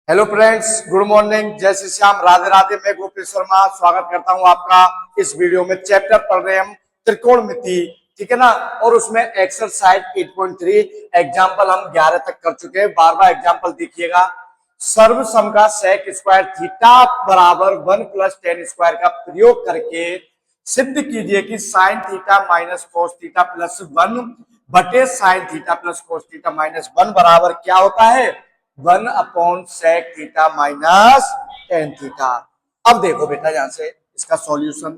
Hello friends, good morning, जय श्री श्याम, राधे राधे। मैं गोपी शर्मा स्वागत करता हूं आपका इस वीडियो में। चैप्टर पढ़ रहे हैं हम त्रिकोणमिति, ठीक है ना। और उसमें एक्सरसाइज 8.3 एग्जाम्पल हम 11 तक कर चुके हैं। बार बार एग्जाम्पल देखिएगा। सर्वसम का सेक स्क्वायर थीटा बराबर 1 प्लस टेन स्क्वायर का प्रयोग करके सिद्ध कीजिए कि sine theta minus cos theta plus 1 बटे sine theta plus cos theta minus 1 बराबर क्या होता है, 1 upon sec theta minus tan theta. अब देखो बेटा, यहां से इसका सॉल्यूशन,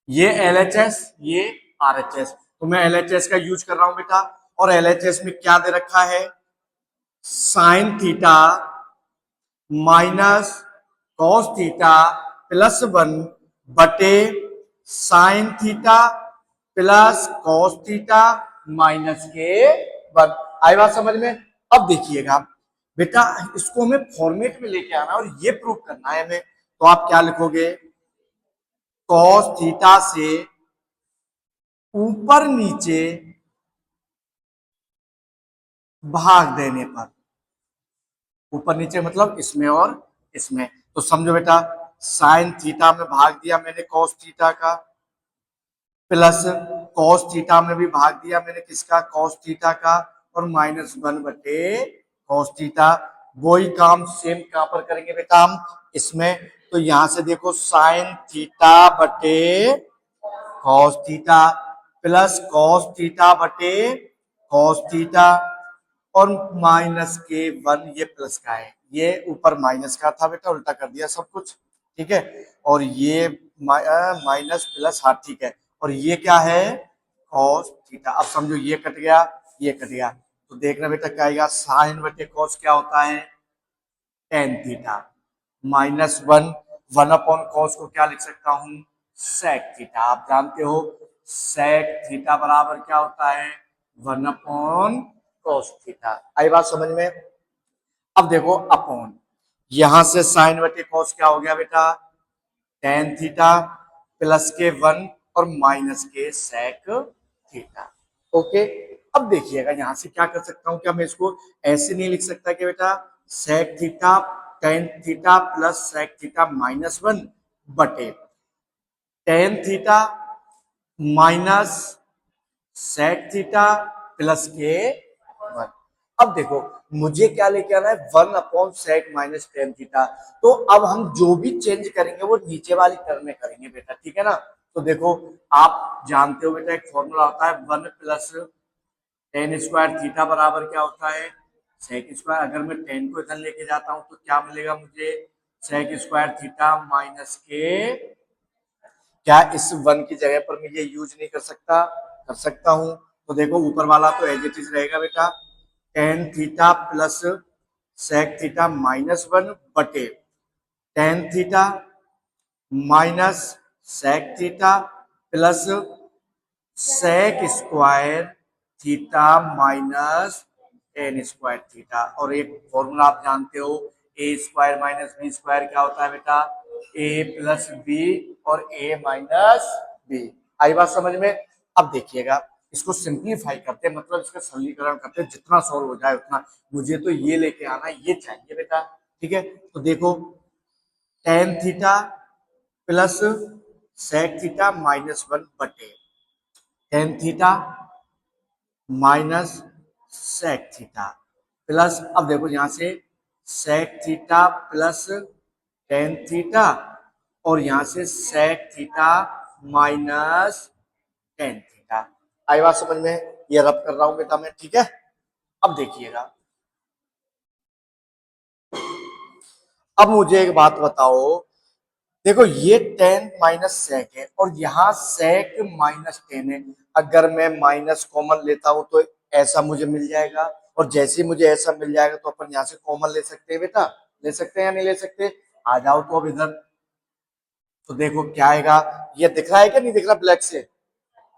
ये LHS, ये RHS, तो मैं LHS का यूज कर रहा हूं बेटा। और LHS में क्या दे रखा है, sign theta minus cos theta plus 1 बटे sine theta plus cos theta minus के 1। आई बात समझ में। अब देखिएगा बेटा, इसको हमें फॉर्मेट में लेके आना और ये प्रूव करना है हमें। तो आप क्या लिखोगे, कॉस थीटा से ऊपर नीचे भाग देने पर, ऊपर नीचे मतलब इसमें और इसमें, तो समझो बेटा, साइन थीटा में भाग दिया मैंने कॉस थीटा का, प्लस कॉस थीटा में भी भाग दिया मैंने किसका, कॉस थीटा का, और माइनस 1 बटे कॉस थीटा। वही काम सेम कहां पर करेंगे बेटा हम, इसमें। तो यहां से देखो, साइन थीटा बटे cos theta plus cos theta बटे कॉस थीटा, और माइनस के 1, ये प्लस का है, ये ऊपर माइनस का था बेटा, उल्टा कर दिया सब कुछ, ठीक है। और ये माइनस प्लस, हाँ ठीक है। और ये क्या है, कॉस थीटा। अब समझो, ये कट गया, ये कट गया, तो देखना बेटा क्या आएगा, साइन बटे कॉस क्या होता है, ten theta, minus 1, 1 upon cos को क्या लिख सकता हूं, सेक थीटा। आप जानते हो सेक थीटा बराबर क्या होता है, 1 अपॉन कॉस थीटा। आई बात समझ में। अब देखो अपॉन, यहां से साइन बटे कॉस क्या हो गया बेटा, टेन थीटा प्लस के 1 और माइनस के सेक थीटा। ओके। अब देखिएगा, यहां से क्या कर सकता हूं, क्या मैं इसको ऐसे नहीं लिख सकता कि बेटा sec theta tan theta plus sec theta minus 1 बटे tan theta minus sec theta plus के 1। अब देखो, मुझे क्या लेके आना है, 1 upon sec minus tan theta. तो अब हम जो भी चेंज करेंगे वो नीचे वाली टर्म में करेंगे बेटा, ठीक है ना। तो देखो, आप जानते हो बेटा, एक फॉर्मूला होता है 1 प्लस टेन स्क्वायर थीटा बराबर क्या होता है, सेक स्क्वायर। अगर मैं टेन को इधर लेके जाता हूं तो क्या मिलेगा मुझे, सेक स्क्वायर थीटा माइनस के, क्या इस 1 की जगह पर मैं ये यूज नहीं कर सकता, कर सकता हूं। तो देखो, ऊपर वाला तो एज इट इज रहेगा बेटा, tan theta plus sec theta minus 1 बटे tan theta minus sec theta plus sec square theta minus tan square theta. और एक फॉर्मूला आप जानते हो, A square minus B square क्या होता है बेटा, ए प्लस बी और ए माइनस बी। आई बात समझ में। अब देखिएगा, इसको सिंप्लीफाई करते हैं, मतलब इसका सरलीकरण करते हैं, जितना सॉल्व हो जाए उतना। मुझे तो ये लेके आना, ये चाहिए बेटा, ठीक है। तो देखो, tan theta plus sec theta minus 1 बटे tan theta minus sec theta plus, अब देखो यहां से sec theta plus tan theta, और यहां से sec theta minus tan theta. आई बात समझ में, ये रब कर रहा हूं बेटा मैं, ठीक है। अब देखिएगा, अब मुझे एक बात बताओ, देखो ये टेन माइनस सेक है और यहाँ सेक माइनस टेन है। अगर मैं माइनस कॉमन लेता हूं तो ऐसा मुझे मिल जाएगा, और जैसे ही मुझे ऐसा मिल जाएगा तो अपन यहाँ से कॉमन ले सकते हैं बेटा, ले सकते हैं या नहीं ले सकते। आ जाओ तो अब इधर, तो देखो क्या आएगा, ये दिख रहा है क्या नहीं दिख रहा, ब्लैक से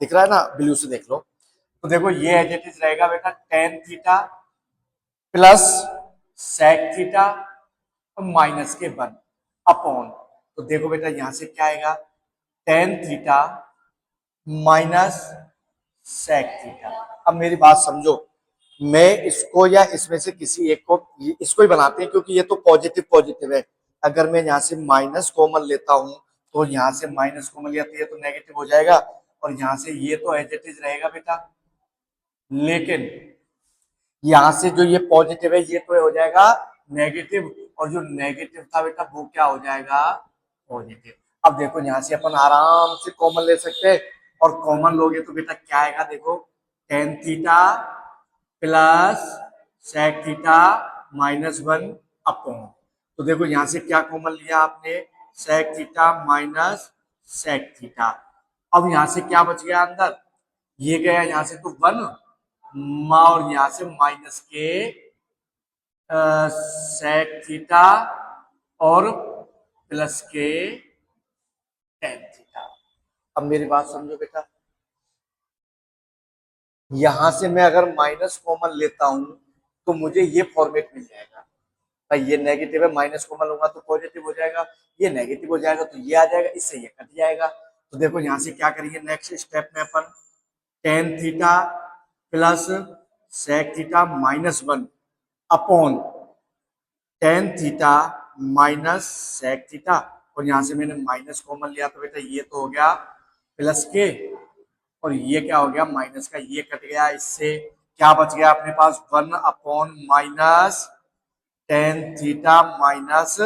दिख रहा है ना, ब्लू से देख लो। तो देखो, ये एज इट इज रहेगा बेटा, tan theta plus sec theta और माइनस के 1 अपॉन, तो देखो बेटा यहां से क्या आएगा, tan theta minus sec theta. अब मेरी बात समझो, मैं इसको या इसमें से किसी एक को, इसको ही बनाते हैं क्योंकि ये तो पॉजिटिव पॉजिटिव है। अगर मैं यहाँ से माइनस कॉमन लेता हूं तो यहाँ से माइनस कॉमन लिया तो ये तो नेगेटिव हो जाएगा, और यहाँ से ये तो एज इट इज रहेगा बेटा। लेकिन यहाँ से जो ये पॉजिटिव है ये तो हो जाएगा नेगेटिव, और जो नेगेटिव था बेटा वो क्या हो जाएगा, पॉजिटिव। अब देखो यहाँ से अपन आराम से कॉमन ले सकते हैं, और कॉमन लोगे तो बेटा क्या आएगा, देखो tan theta plus sec theta -1 upon, तो देखो यहां से क्या कॉमन लिया आपने, sec theta minus sec theta. अब यहां से क्या बच गया अंदर, ये गया यहां से तो 1, और यहां से माइनस के सेक थीटा और प्लस के टेन थीटा। अब मेरी बात समझो बेटा, यहां से मैं अगर माइनस कॉमन लेता हूं तो मुझे ये फॉर्मेट मिल जाएगा। भाई ये नेगेटिव है, माइनस कॉमन लूंगा तो पॉजिटिव हो जाएगा, ये नेगेटिव हो जाएगा तो ये आ जाएगा, इससे ये कट जाएगा। तो देखो यहां से क्या करेंगे, नेक्स्ट स्टेप में अपन tan theta plus sec theta -1 upon tan theta minus sec theta, और यहां से मैंने माइनस कॉमन लिया तो बेटा ये तो हो गया प्लस के, और ये क्या हो गया माइनस का, ये कट गया, इससे क्या बच गया अपने पास, 1 upon minus tan theta minus,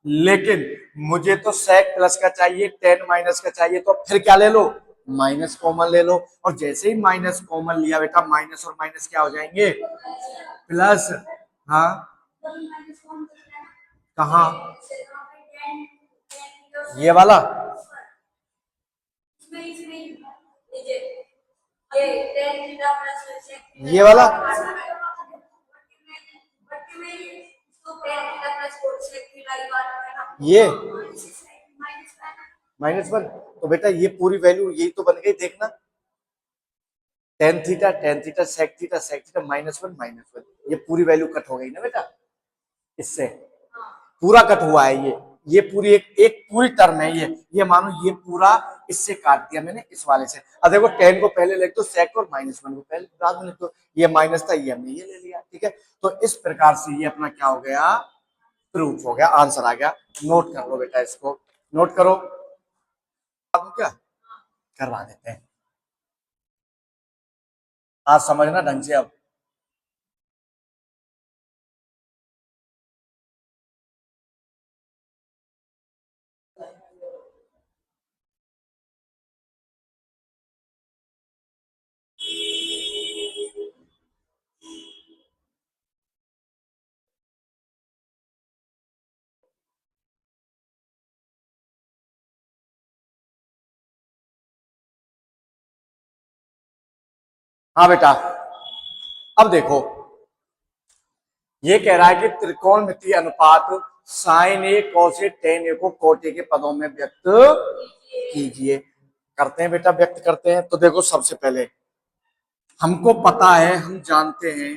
लेकिन मुझे तो सेक प्लस का चाहिए, टेन माइनस का चाहिए, तो फिर क्या ले लो, माइनस कॉमन ले लो। और जैसे ही माइनस कॉमन लिया बेटा, माइनस और माइनस क्या हो जाएंगे, प्लस। हाँ कहा, ये वाला, ये वाला, ये -1, तो बेटा ये पूरी वैल्यू यही तो बन गई, देखना टेन थीटा सेक थीटा -1 ये पूरी वैल्यू कट हो गई ना बेटा, इससे पूरा कट हुआ है ये पूरी एक पूरी टर्म है ये मानो ये पूरा इससे काट दिया मैंने इस वाले से। अब देखो टेन को पहले लिख दो, सेक और -1 को पहले बाद में लिख दो, ये माइनस था ये हमने ये ले लिया, ठीक है। तो इस प्रकार से ये अपना क्या हो गया, प्रूफ हो गया, आंसर आ गया। नोट कर लो बेटा, इसको नोट करो, अब क्या करवा देते हैं, आज समझना ढंग से। अब हाँ बेटा, अब देखो ये कह रहा है कि त्रिकोणमितीय अनुपात sign A cos A ten ए को कोट ए के पदों में व्यक्त कीजिए। करते हैं बेटा, व्यक्त करते हैं। तो देखो सबसे पहले हमको पता है, हम जानते हैं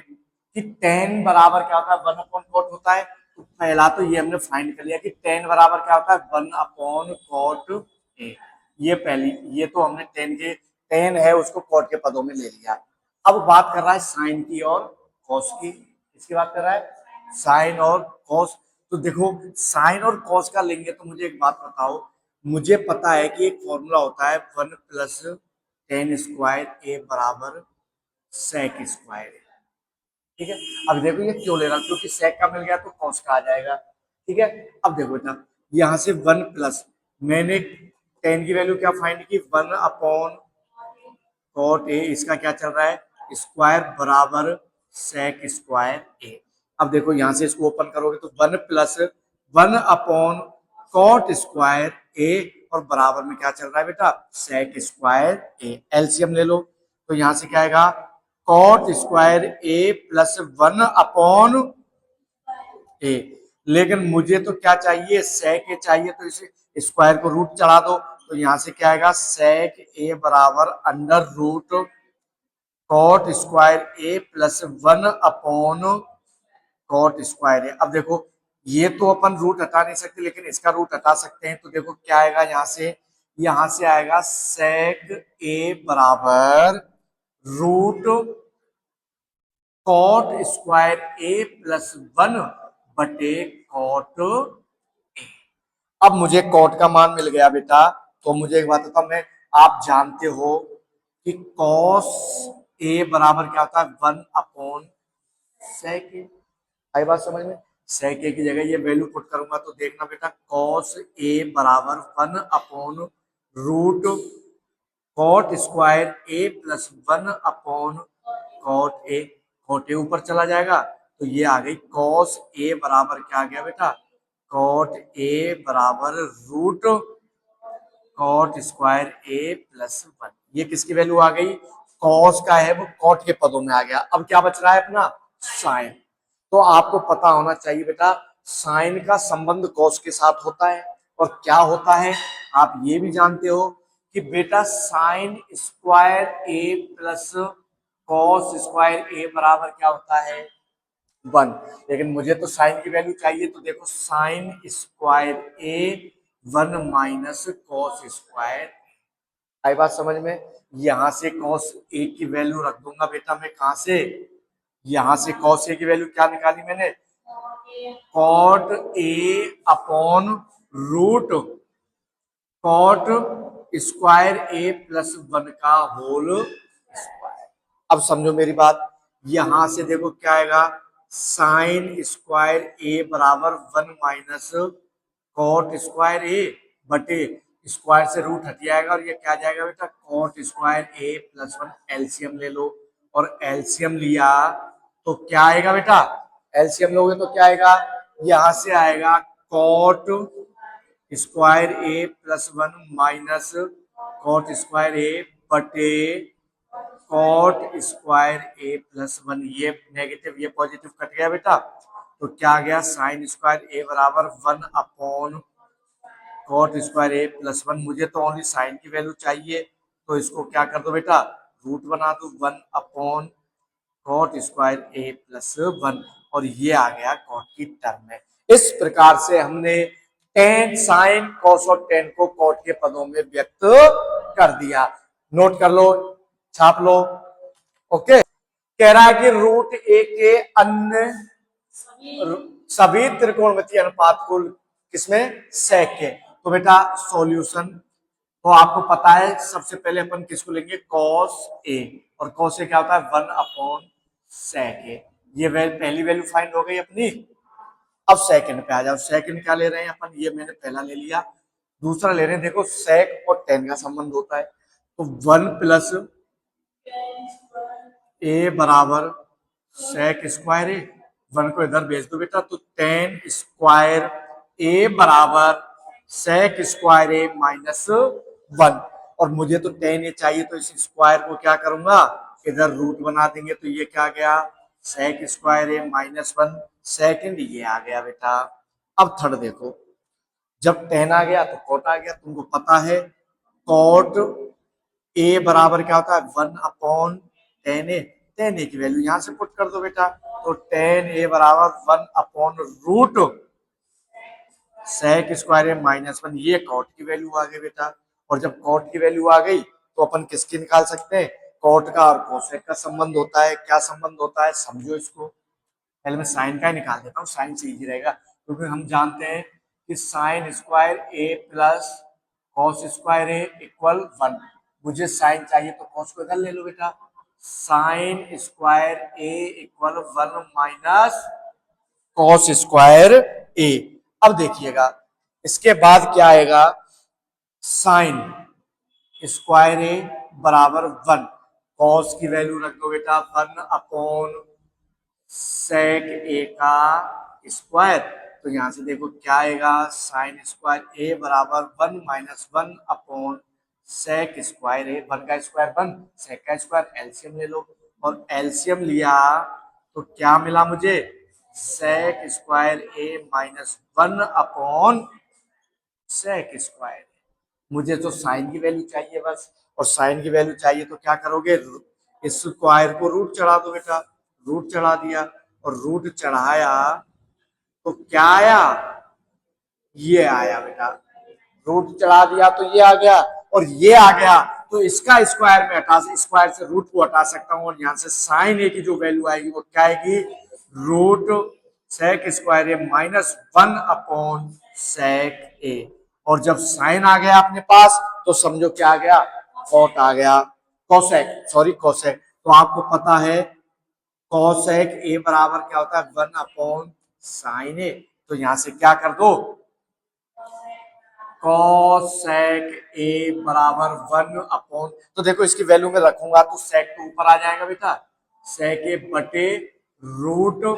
कि टेन बराबर क्या होता है, 1 अपॉन कोट होता है। तो पहला तो ये हमने फाइंड कर लिया कि टेन बराबर क्या होता है, 1 अपॉन कोट ए। ये पहली, ये तो हमने टेन है उसको कोट के पदों में ले लिया। अब बात कर रहा है साइन की और कॉस की। इसकी बात कर रहा है साइन और कॉस। तो देखो साइन और कॉस का लेंगे तो मुझे एक बात बताओ, मुझे पता है कि एक फॉर्मूला होता है 1 प्लस टेन स्क्वायर ए बराबर सेक स्क्वायर, ठीक है। अब देखो ये क्यों ले रहा, क्योंकि सेक का मिल गया तो कॉस का आ जाएगा, ठीक है। अब देखो बेटा यहाँ से 1 प्लस, मैंने टेन की वैल्यू क्या फाइंड की, 1 अपॉन कॉट ए, इसका क्या चल रहा है स्क्वायर बराबर सेक स्क्वायर ए। अब देखो यहां से इसको ओपन करोगे तो 1 प्लस 1 अपॉन कॉट स्क्वायर ए, और बराबर में क्या चल रहा है बेटा, सेक स्क्वायर ए। एलसीएम ले लो तो यहां से क्या आएगा, cot square A plus 1 upon ए। लेकिन मुझे तो क्या चाहिए, सेक ए चाहिए, तो इसे स्क्वायर को रूट चढ़ा दो, तो यहां से क्या आएगा, सेक ए बराबर under root cot square A plus 1 upon cot square ए। अब देखो ये तो अपन रूट हटा नहीं सकते, लेकिन इसका रूट हटा सकते हैं। तो देखो क्या आएगा यहां से आएगा सेक ए बराबर root cot square A plus 1 बटे कॉट ए। अब मुझे कॉट का मान मिल गया बेटा, तो मुझे एक बात बता, मैं आप जानते हो कि कॉस ए बराबर क्या होता है 1/sec ए। आई बात समझ में? sec ए की जगह ये वैल्यू पुट करूंगा तो देखना बेटा, कॉस ए बराबर 1/रूट कॉट स्क्वायर ए प्लस 1/कॉट ए। कॉट ए ऊपर चला जाएगा तो ये आ गई कॉस ए बराबर क्या आ गया बेटा, कॉट ए बराबर root cot square A plus 1। ये किसकी वैल्यू आ गई, कॉस का है वो कॉट के पदों में आ गया। अब क्या बच रहा है अपना, साइन। तो आपको पता होना चाहिए बेटा, साइन का संबंध कॉस के साथ होता है। और क्या होता है आप ये भी जानते हो कि बेटा sine square A plus cos square ए बराबर क्या होता है 1। लेकिन मुझे तो साइन की वैल्यू चाहिए, तो देखो साइन स्क्वायर ए 1 माइनस कॉस स्क्वायर। आई बात समझ में? यहां से कॉस ए की वैल्यू रख दूंगा बेटा मैं, कहां से, यहां से कॉस ए की वैल्यू क्या निकाली मैंने, cot A upon root cot square A plus 1 का होल स्क्वायर। अब समझो मेरी बात, यहां से देखो क्या आएगा, साइन स्क्वायर ए बराबर 1 माइनस कॉट स्क्वायर ए बटे स्क्वायर से रूट हट जाएगा और ये क्या जाएगा बेटा, cot square A plus 1। LCM ले लो, और एलसीएम लिया तो क्या आएगा बेटा, एलसीएम लोगे तो क्या आएगा, यहां से आएगा cot square A plus 1 minus cot square ए बटे कॉट स्क्वायर ए प्लस 1। ये नेगेटिव ये पॉजिटिव कट गया बेटा, तो क्या आ गया, साइन स्क्वायर ए बराबर 1 upon cot square A plus 1। मुझे तो ओनली साइन की वैल्यू चाहिए, तो इसको क्या कर दो बेटा, रूट बना दो 1 upon cot square A plus 1, और ये आ गया कॉट की टर्म में। इस प्रकार से हमने टेन साइन कॉस और टेन को कॉट के पदों में व्यक्त कर दिया। नोट कर लो, छाप लो। ओके, कह रहा है कि रूट ए के अन्य सभी त्रिकोणमितीय अनुपात को किसमें, सेक के। तो बेटा सॉल्यूशन, तो आपको पता है सबसे पहले अपन किसको लेंगे, कॉस ए, और कॉस ए क्या होता है 1/sec ए। ये पहली वैल्यू फाइंड हो गई अपनी। अब सेकंड पे आ जाओ, सेकंड क्या ले रहे हैं अपन, ये मैंने पहला ले लिया, दूसरा ले रहे हैं, देखो सेक और टेन का संबंध होता है, तो 1 प्लस ए बराबर सेक स्क्वायर ए। 1 को इधर भेज दो बेटा, तो टेन स्क्वायर ए बराबर सेक स्क्वायर ए माइनस 1। और मुझे तो टेन ए चाहिए, तो इस स्क्वायर को क्या करूंगा, इधर रूट बना देंगे, तो ये क्या गया, सेक स्क्वायर ए माइनस 1। सेकेंड ये आ गया बेटा। अब थर्ड देखो, जब टेन आ गया तो कॉट आ गया। तुमको पता है कॉट ए बराबर क्या होता है 1/10 ए। 10 ए की वैल्यू यहां से पुट कर दो बेटा, तो 10 ए बराबर 1/रूट सेक स्क्वायर ए माइनस 1। ये कॉट की वैल्यू आ गई बेटा। और जब कॉट की वैल्यू आ गई तो अपन किसकी निकाल सकते हैं, कॉट का और कोसेक का संबंध होता है। क्या संबंध होता है समझो इसको। पहले मैं साइन का ही निकाल देता हूँ, साइन से इजी रहेगा, क्योंकि हम जानते हैं कि sine square A plus cos square A equal 1। मुझे साइन चाहिए तो कॉस को इधर ले लो बेटा, साइन स्क्वायर ए इक्वल 1 माइनस कॉस स्क्वायर ए। अब देखिएगा इसके बाद क्या आएगा, साइन स्क्वायर ए बराबर 1, कॉस की वैल्यू रख दो बेटा 1/सेक ए का स्क्वायर। तो यहां से देखो क्या आएगा, साइन स्क्वायर ए बराबर 1 माइनस 1/सेक स्क्वायर ए। 1 का स्क्वायर 1, सेक का स्क्वायर, एलसीएम ले लो, और एलसीएम लिया तो क्या मिला मुझे, सेक स्क्वायर ए माइनस 1/सेक स्क्वायर। मुझे तो साइन की वैल्यू चाहिए बस, और साइन की वैल्यू चाहिए तो क्या करोगे, इस स्क्वायर को रूट चढ़ा दो बेटा। रूट चढ़ा दिया, और रूट चढ़ाया तो क्या आया, ये आया बेटा। रूट चढ़ा दिया तो ये आ गया, और ये आ गया तो इसका स्क्वायर में हटा स्क्वायर से रूट को हटा सकता हूं और यहां से साइन ए की जो वैल्यू आएगी वो क्या आएगी, रूट सेक स्क्वायर ए माइनस 1/सेक ए। और जब साइन आ गया अपने पास तो समझो क्या आ गया, कॉट आ गया, कोसेक, सॉरी कोसेक। तो आपको पता है कोसेक ए बराबर क्या होता है, 1/साइन ए। तो यहां से क्या कर दो, कोसेक ए बराबर 1 तो देखो इसकी वैल्यू में रखूंगा तो सेक तो ऊपर आ जाएगा बेटा, सेक ए बटे रूट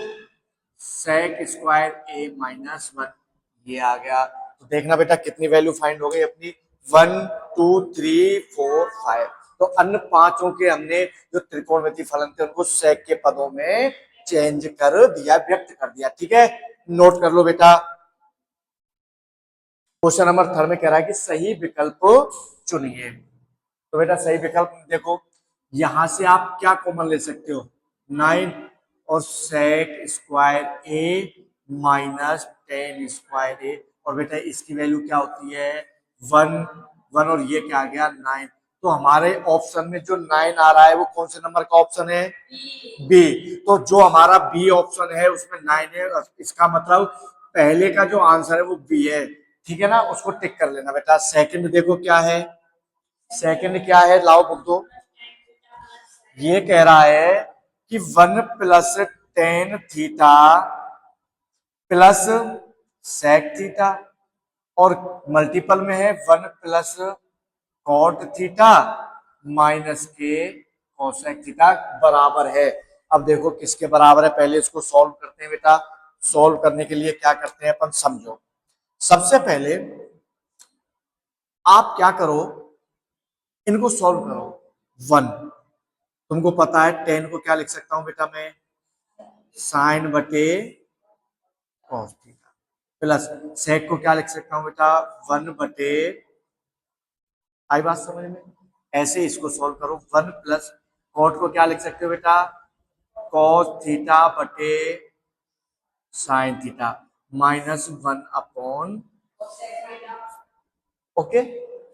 सेक स्क्वायर ए माइनस 1, ये आ गया। तो देखना बेटा कितनी वैल्यू फाइंड हो गई अपनी, 1 2 3 4 5। तो अन्य पांचों के हमने जो त्रिकोणमितीय फलन थे उनको सेक के पदों में चेंज कर दिया, व्यक्त कर दिया। ठीक है, नोट कर लो बेटा। क्वेश्चन नंबर 3 में कह रहा है कि सही विकल्प चुनिए। तो बेटा सही विकल्प देखो, यहां से आप क्या कॉमन ले सकते हो, 9 और सेक स्क्वायर ए माइनस 10 स्क्वायर ए। और बेटा इसकी वैल्यू क्या होती है, 1 और ये क्या आ गया 9। तो हमारे ऑप्शन में जो 9 आ रहा है वो कौन से नंबर का ऑप्शन है, बी। तो जो हमारा बी ऑप्शन है उसमें 9 है, इसका मतलब पहले का जो आंसर है वो बी है। ठीक है ना, उसको टिक कर लेना बेटा। सेकंड देखो क्या है, सेकंड क्या है, लाओ बुक दो। ये कह रहा है कि 1+tan प्लस सेक थीटा और मल्टीपल में है 1+cot माइनस के कोसेक थीटा बराबर है। अब देखो किसके बराबर है, पहले इसको सॉल्व करते हैं बेटा। सॉल्व करने के लिए क्या करते हैं अपन, समझो। सबसे पहले आप क्या करो, इनको सॉल्व करो। 1 तुमको पता है 10 को क्या लिख सकता हूं बेटा मैं, साइन बटे कॉस थीटा, प्लस सेक को क्या लिख सकता हूं बेटा, 1 बटे, आई बात समझ में। ऐसे इसको सॉल्व करो, 1+ कॉट को क्या लिख सकते हो बेटा, कॉस थीटा बटे sine theta minus 1/, okay.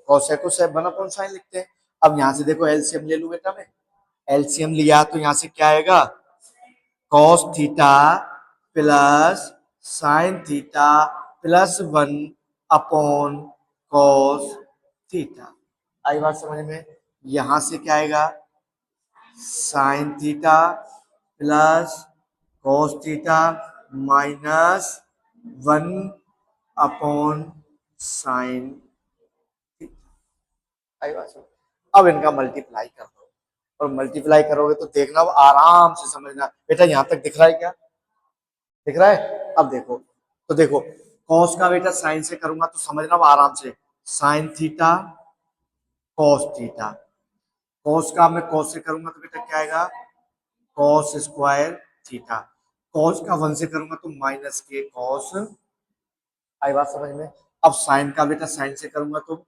Cosec को 1/साइन लिखते हैं। अब यहां से देखो एलसीएम ले लू बेटा मैं, एलसीएम लिया तो यहां से क्या आएगा, cos theta plus sine theta plus 1/कॉस थीटा। आई बात समझ में। यहां से क्या आएगा, sine theta plus cos theta minus 1/साइन। आई बात समझ। अब इनका मल्टीप्लाई कर दो, और मल्टीप्लाई करोगे तो देखना वो आराम से समझना बेटा। यहां तक दिख रहा है क्या, दिख रहा है। अब देखो, तो देखो कॉस का बेटा साइन से करूंगा तो समझना वो आराम से, sine theta cos theta, cos का मैं कॉस से करूंगा तो बेटा क्या आएगा, कॉस स्क्वायर थीटा, कॉस का 1 से करूंगा तो माइनस के कॉस। आई बात समझ में। अब साइन का बेटा साइन से करूंगा तो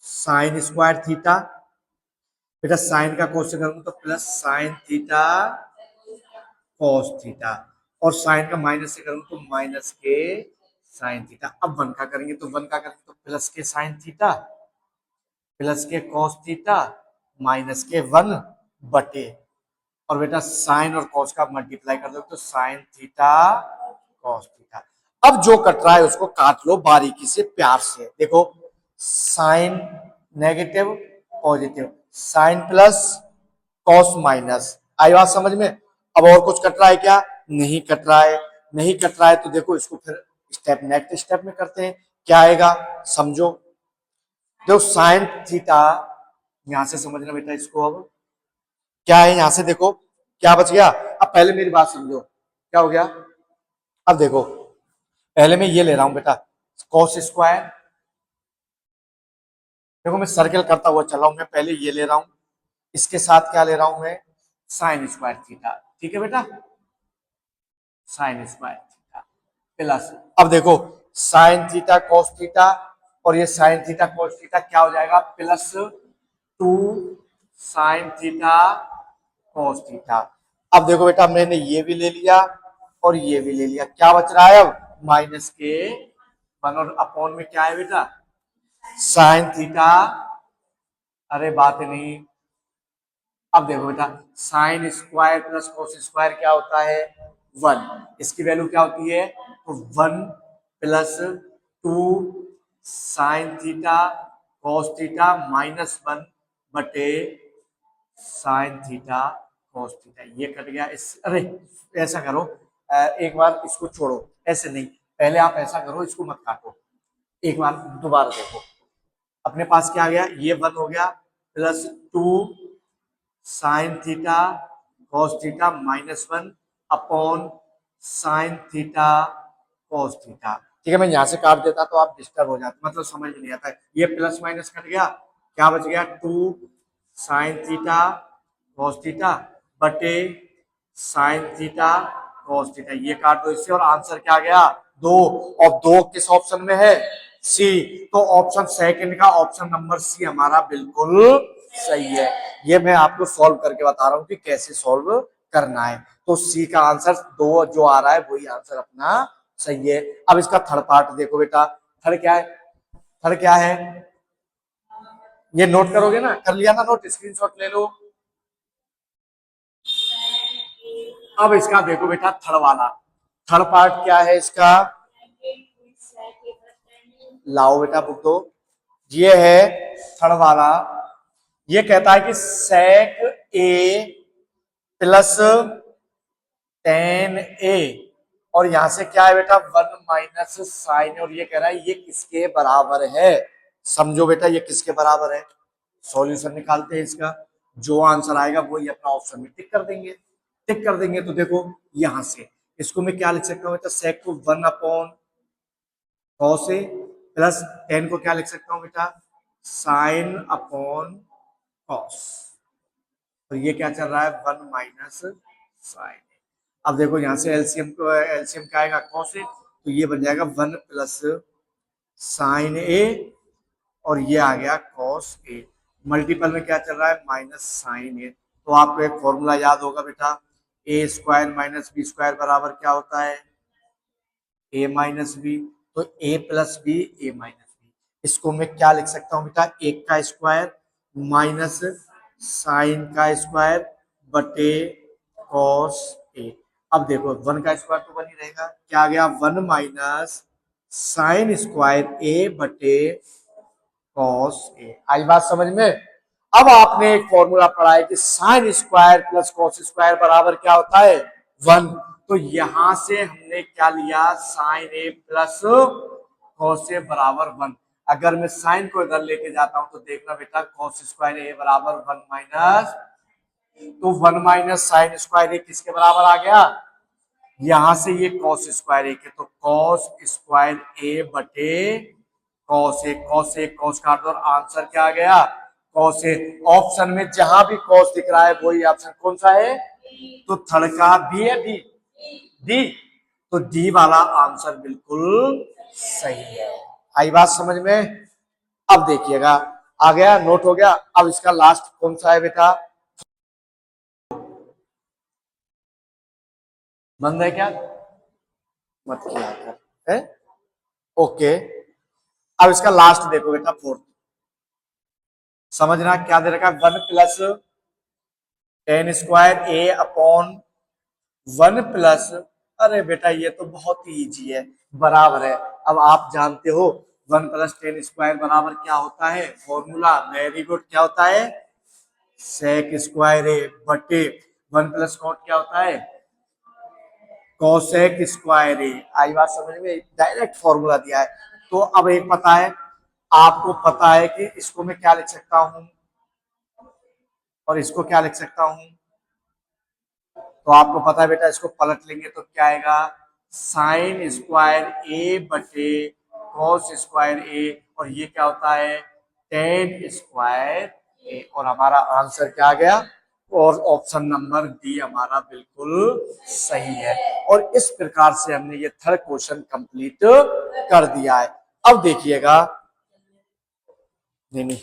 साइन स्क्वायर थीटा, बेटा साइन का कॉस से करूंगा तो plus sine theta cos theta, और साइन का माइनस से करूंगा तो माइनस के साइन थीटा। अब 1 का करेंगे तो 1 का करेंगे तो प्लस के साइन थीटा प्लस के कॉस थीटा माइनस के 1/, और बेटा साइन और कॉस का मल्टीप्लाई कर दो तो साइन थीटा कॉस थीटा। अब जो कट रहा है उसको काट लो बारीकी से, प्यार से। देखो sine negative positive, sine plus cos minus, आई बात समझ में। अब और कुछ कट रहा है क्या, नहीं कट रहा है। नहीं कट रहा है तो देखो इसको फिर स्टेप नेक्स्ट स्टेप में करते हैं, क्या आएगा समझो। देखो साइन थीटा, यहां से समझना बेटा इसको। अब क्या है, यहां से देखो क्या बच गया। अब पहले मेरी बात समझो, क्या हो गया। अब देखो पहले मैं ये ले रहा हूं बेटा, कॉस स्क्वायर। देखो मैं सर्कल करता हुआ चल रहा हूं, मैं पहले ये ले रहा हूं, इसके साथ क्या ले रहा हूं मैं, साइन स्क्वायर थीटा। ठीक है बेटा, साइन स्क्वायर थीटा प्लस, अब देखो साइन थीटा कॉस थीटा, और ये साइन थीटा कॉस थीटा क्या हो जाएगा, +2 साइन थीटा कॉस थीटा। अब देखो बेटा मैंने ये भी ले लिया और ये भी ले लिया, क्या बच रहा है अब, माइनस के 1, और अपॉन में क्या है बेटा, साइन थीटा, अरे बात नहीं। अब देखो बेटा, sine square plus cos square क्या होता है? 1। इसकी वैल्यू क्या होती है? तो 1 plus 2 sine theta cos theta -1 बटे साइन थीटा कॉस थीटा। ये कट गया। इस अरे ऐसा करो, एक बार इसको छोड़ो, ऐसे नहीं, पहले आप ऐसा करो, इसको मत काटो, एक बार दोबारा देखो। अपने पास क्या आ गया? ये 1 हो गया plus 2 sine theta cos theta -1 upon sine theta cos theta. ठीक है, मैं यहां से काट देता तो आप डिस्टर्ब हो जाते, मतलब समझ में नहीं आता है। ये प्लस माइनस कट गया, क्या बच गया? 2 साइन थीटा कॉस थीटा बटे साइन थीटा कॉस थीटा। ये काट दो इससे और आंसर क्या आ गया? 2। और 2 किस ऑप्शन में है? सी। तो ऑप्शन सेकंड का ऑप्शन नंबर सी हमारा बिल्कुल सही है। ये मैं आपको सॉल्व करके बता रहा हूं कि कैसे सॉल्व करना है। तो सी का आंसर 2 जो आ रहा है वही आंसर अपना सही है। अब इसका थर्ड पार्ट देखो बेटा। थर्ड क्या है? थर्ड क्या है? ये नोट करोगे ना? कर लिया ना नोट? स्क्रीनशॉट ले लो। अब इसका देखो बेटा थर्ड वाला। थर्ड पार्ट क्या है इसका? लाओ बेटा बुक दो। ये है थर्ड वाला। ये कहता है कि सेक ए प्लस टेन ए, और यहां से क्या है बेटा? 1 माइनस साइन। और ये कह रहा है ये किसके बराबर है? समझो बेटा, ये किसके बराबर है? सॉल्यूशन निकालते हैं इसका। जो आंसर आएगा वही अपना ऑप्शन में टिक कर देंगे। टिक कर देंगे तो देखो यहां से इसको मैं क्या लिख सकता हूँ बेटा? सेक को 1 अपॉन कॉस ए प्लस 10 को क्या लिख सकता हूँ बेटा? Sine upon cos. तो ये क्या चल रहा है? 1 माइनस साइन। अब देखो यहां से एलसीएम को, एलसीएम क्या आएगा? कॉस ए, तो ये बन जाएगा 1 प्लस साइन ए और ये आ गया कॉस ए। मल्टीपल में क्या चल रहा है? माइनस साइन ए। तो आपको एक फॉर्मूला याद होगा बेटा, ए स्क्वायर माइनस बी स्क्वायर बराबर क्या होता है? ए माइनस बी। तो ए प्लस बी, ए माइनस बी। इसको मैं क्या लिख सकता हूँ बेटा? 1 का स्क्वायर माइनस साइन का स्क्वायर बटे कॉस ए। अब देखो 1 का स्क्वायर तो 1 ही रहेगा। क्या आ गया? 1 माइनस साइन स्क्वायर ए बटे कॉस ए। आई बात समझ में? अब आपने एक फॉर्मूला पढ़ा है कि sine square plus cos square बराबर क्या होता है? 1। तो यहां से हमने क्या लिया? Sign A plus cos A बराबर 1। अगर मैं साइन को इधर लेके जाता हूं तो देखना बेटा, कॉस स्क्वायर ए बराबर 1 माइनस, तो 1 माइनस साइन स्क्वायर ए किसके बराबर आ गया? यहां से ये कॉस स्क्वायर ए के, तो कॉस स्क्वायर ए बटे cos A. Cos A cos काट दो और आंसर क्या आ गया? Cos A. ऑप्शन में जहां भी कॉस दिख रहा है वही ऑप्शन कौन सा है? तो थर्ड का बी है। B, D. तो डी वाला आंसर बिल्कुल सही है। आई बात समझ में? अब देखिएगा, आ गया, नोट हो गया। अब इसका लास्ट कौन सा है बेटा? बंद है क्या? मत किया कर है। ओके। अब इसका लास्ट देखो बेटा, फोर्थ। समझना क्या दे रखा है? 1 प्लस टेन स्क्वायर ए अपॉन 1 प्लस, अरे बेटा ये तो बहुत ही इजी है, बराबर है। अब आप जानते हो 1 प्लस टेन स्क्वायर बराबर क्या होता है? फॉर्मूला वेरी गुड, क्या होता है? सेक स्क्वायर ए बटे 1 प्लस कॉट क्या होता है? कोसेक स्क्वायर ए। आई बात समझ में? डायरेक्ट फॉर्मूला दिया है। तो अब एक पता है, आपको पता है कि इसको मैं क्या लिख सकता हूं और इसको क्या लिख सकता हूं। तो आपको पता है बेटा, इसको पलट लेंगे तो क्या आएगा? साइन स्क्वायर ए बटे कॉस स्क्वायर ए, और ये क्या होता है? टेन स्क्वायर ए। और हमारा आंसर क्या आ गया? और ऑप्शन नंबर डी हमारा बिल्कुल सही है। और इस प्रकार से हमने ये थर्ड क्वेश्चन कंप्लीट कर दिया है। अब देखिएगा, नहीं नहीं